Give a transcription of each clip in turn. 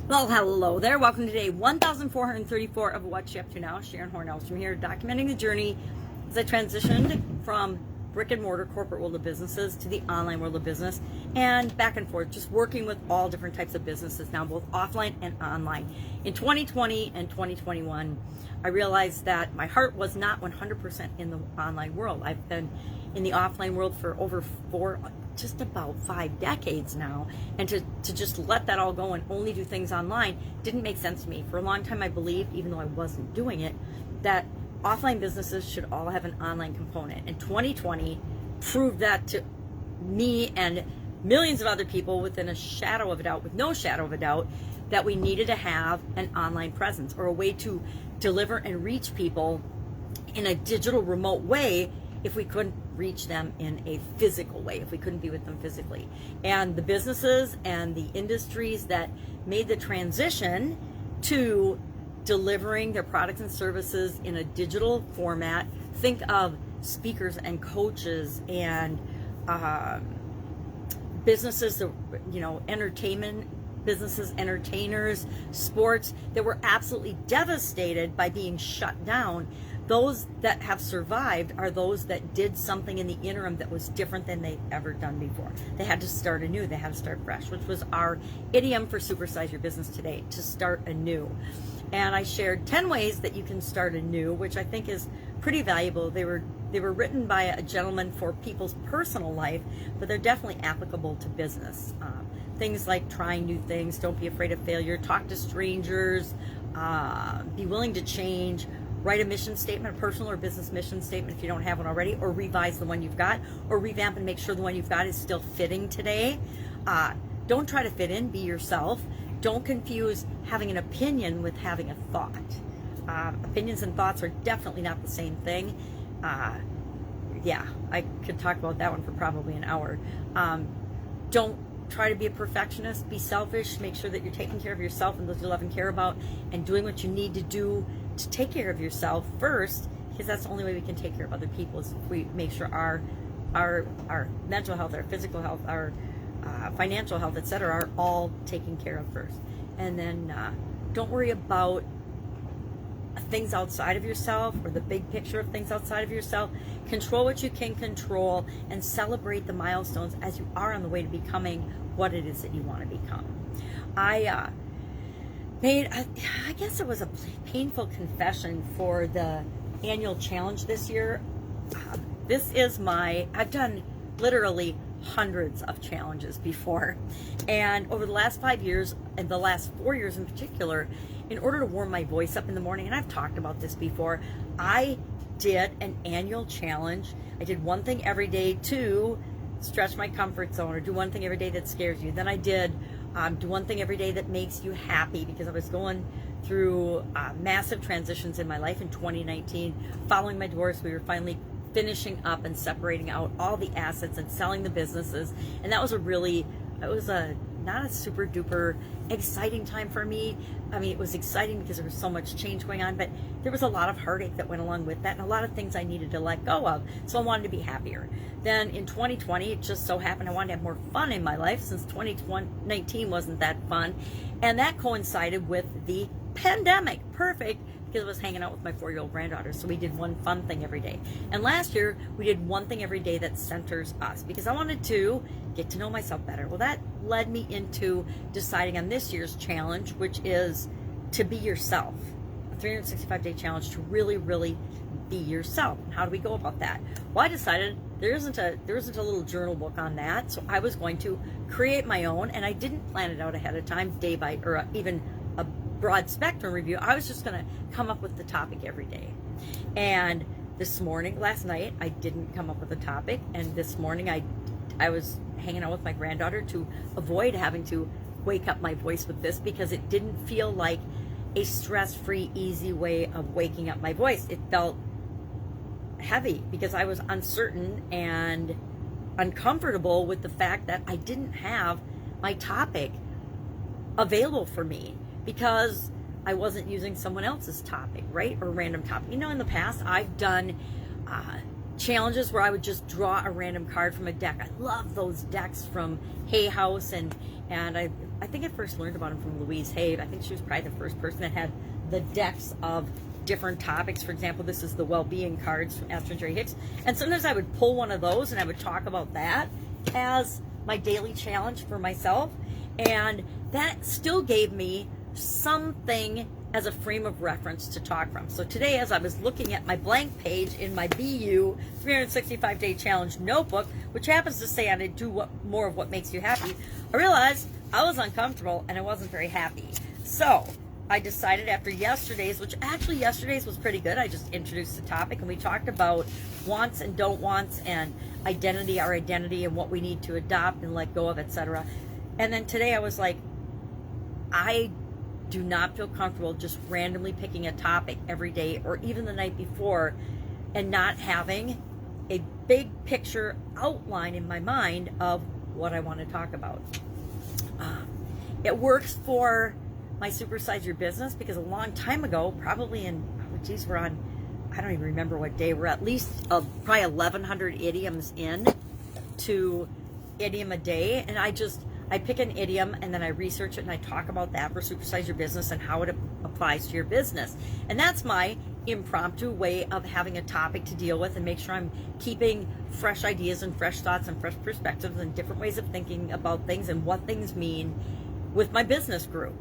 Well, hello there. Welcome to day 1434 of What's She Up To Now. Sharon Horne-Ellstrom here, documenting the journey as I transitioned from brick and mortar corporate world of businesses to the online world of business, and back and forth, just working with all different types of businesses now, both offline and online. In 2020 and 2021, I realized that my heart was not 100% in the online world. I've been in the offline world for over just about 5 decades now, and to just let that all go and only do things online didn't make sense to me. For a long time I believed, even though I wasn't doing it, that offline businesses should all have an online component, and 2020 proved that to me and millions of other people within a shadow of a doubt, with no shadow of a doubt, that we needed to have an online presence or a way to deliver and reach people in a digital remote way if we couldn't reach them in a physical way, if we couldn't be with them physically. And the businesses and the industries that made the transition to delivering their products and services in a digital format, think of speakers and coaches and businesses, entertainment businesses, entertainers, sports, that were absolutely devastated by being shut down. Those that have survived are those that did something in the interim that was different than they'd ever done before. They had to start anew. They had to start fresh, which was our idiom for Supersize Your Business today, to start anew. And I shared 10 ways that you can start anew, which I think is pretty valuable. They were written by a gentleman for people's personal life, but they're definitely applicable to business. Things like trying new things, don't be afraid of failure, talk to strangers, be willing to change, write a mission statement, a personal or business mission statement if you don't have one already, or revise the one you've got, or revamp and make sure the one you've got is still fitting today. Don't try to fit in, be yourself. Don't confuse having an opinion with having a thought. Opinions and thoughts are definitely not the same thing. Yeah, I could talk about that one for probably an hour. Don't try to be a perfectionist, be selfish, make sure that you're taking care of yourself and those you love and care about, and doing what you need to do to take care of yourself first, because that's the only way we can take care of other people, is if we make sure our mental health, our physical health, our financial health, etc., are all taken care of first. And then don't worry about things outside of yourself or the big picture of things outside of yourself. Control what you can control and celebrate the milestones as you are on the way to becoming what it is that you want to become. I guess it was a painful confession for the annual challenge this year. I've done literally hundreds of challenges before, and over the last 5 years, and the last 4 years in particular, in order to warm my voice up in the morning, and I've talked about this before, I did an annual challenge. I did one thing every day to stretch my comfort zone, or do one thing every day that scares you. Then I did do one thing every day that makes you happy, because I was going through massive transitions in my life in 2019. Following my divorce, we were finally finishing up and separating out all the assets and selling the businesses, and that was not a super duper exciting time for me. I mean, it was exciting because there was so much change going on, but there was a lot of heartache that went along with that, and a lot of things I needed to let go of, so I wanted to be happier. Then in 2020, it just so happened I wanted to have more fun in my life, since 2019 wasn't that fun, and that coincided with the pandemic. Perfect, because I was hanging out with my 4-year-old granddaughter, so we did one fun thing every day. And last year, we did one thing every day that centers us, because I wanted to get to know myself better. Well, that led me into deciding on this year's challenge, which is to be yourself. A 365-day challenge to really, really be yourself. And how do we go about that? Well, I decided there isn't a little journal book on that, so I was going to create my own, and I didn't plan it out ahead of time, even a broad spectrum review. I was just going to come up with the topic every day. And last night, I didn't come up with a topic, and this morning I was hanging out with my granddaughter to avoid having to wake up my voice with this, because it didn't feel like a stress-free, easy way of waking up my voice. It felt heavy because I was uncertain and uncomfortable with the fact that I didn't have my topic available for me, because I wasn't using someone else's topic, right? Or random topic. In the past, I've done challenges where I would just draw a random card from a deck. I love those decks from Hay House, and I think I first learned about them from Louise Hay. I think she was probably the first person that had the decks of different topics. For example, this is the well-being cards from Esther and Jerry Hicks. And sometimes I would pull one of those and I would talk about that as my daily challenge for myself. And that still gave me something as a frame of reference to talk from. So today, as I was looking at my blank page in my BU 365-day challenge notebook, which happens to say I do more of what makes you happy, I realized I was uncomfortable and I wasn't very happy. So I decided after yesterday's, which actually yesterday's was pretty good. I just introduced the topic and we talked about wants and don't wants and identity, our identity, and what we need to adopt and let go of, etc. And then today I was like, I do not feel comfortable just randomly picking a topic every day or even the night before and not having a big picture outline in my mind of what I want to talk about. It works for my Supersize Your Business because a long time ago, probably in, we're on, I don't even remember what day, we're at least probably 1,100 idioms in to idiom a day, and I pick an idiom and then I research it and I talk about that for Supersize Your Business and how it applies to your business. And that's my impromptu way of having a topic to deal with and make sure I'm keeping fresh ideas and fresh thoughts and fresh perspectives and different ways of thinking about things and what things mean with my business group.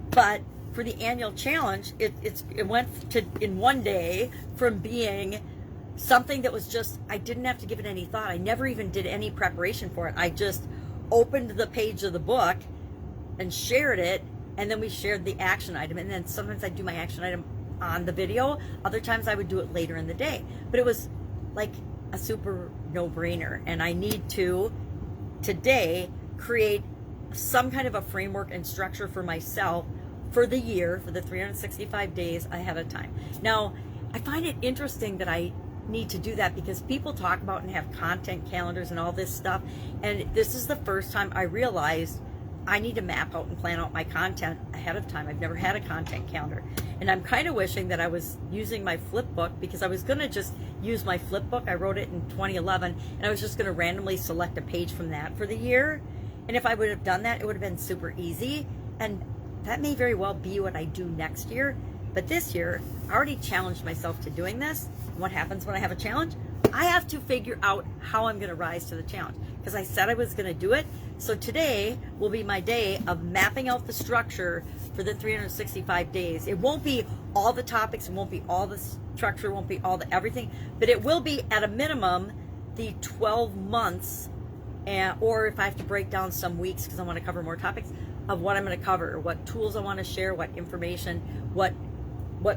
But for the annual challenge, it went to, in one day, from being something that was just, I didn't have to give it any thought. I never even did any preparation for it. I just opened the page of the book and shared it, and then we shared the action item. And then sometimes I'd do my action item on the video. Other times I would do it later in the day. But it was like a super no-brainer. And I need to, today, create some kind of a framework and structure for myself for the year, for the 365 days ahead of time. Now, I find it interesting that I need to do that because people talk about and have content calendars and all this stuff, and this is the first time I realized I need to map out and plan out my content ahead of time. I've never had a content calendar, and I'm kind of wishing that I was using my flip book, because I was going to just use my flip book. I wrote it in 2011, and I was just going to randomly select a page from that for the year. And if I would have done that, it would have been super easy, and that may very well be what I do next year. But this year, I already challenged myself to doing this. What happens when I have a challenge? I have to figure out how I'm going to rise to the challenge, because I said I was going to do it. So today will be my day of mapping out the structure for the 365 days. It won't be all the topics, it won't be all the structure, it won't be all the everything, but it will be at a minimum the 12 months, or if I have to break down some weeks because I want to cover more topics, of what I'm going to cover, what tools I want to share, what information, what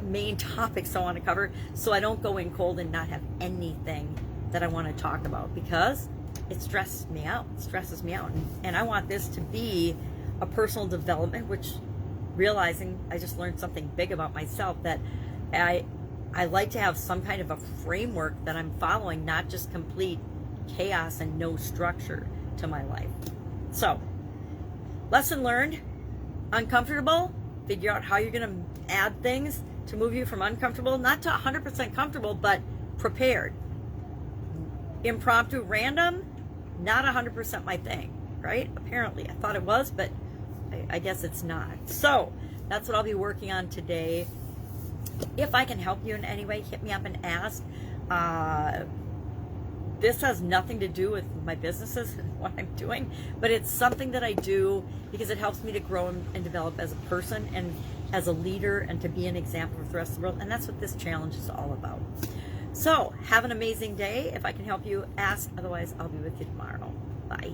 main topics I want to cover, so I don't go in cold and not have anything that I want to talk about, because it stresses me out. And I want this to be a personal development, which, realizing I just learned something big about myself, that I like to have some kind of a framework that I'm following, not just complete chaos and no structure to my life. So, lesson learned: uncomfortable, figure out how you're going to add things to move you from uncomfortable, not to 100% comfortable, but prepared. Impromptu, random, not 100% my thing, right? Apparently, I thought it was, but I guess it's not. So that's what I'll be working on today. If I can help you in any way, hit me up and ask. This has nothing to do with my businesses and what I'm doing, but it's something that I do because it helps me to grow and develop as a person and as a leader, and to be an example for the rest of the world. And that's what this challenge is all about. So have an amazing day. If I can help you, ask. Otherwise, I'll be with you tomorrow. Bye.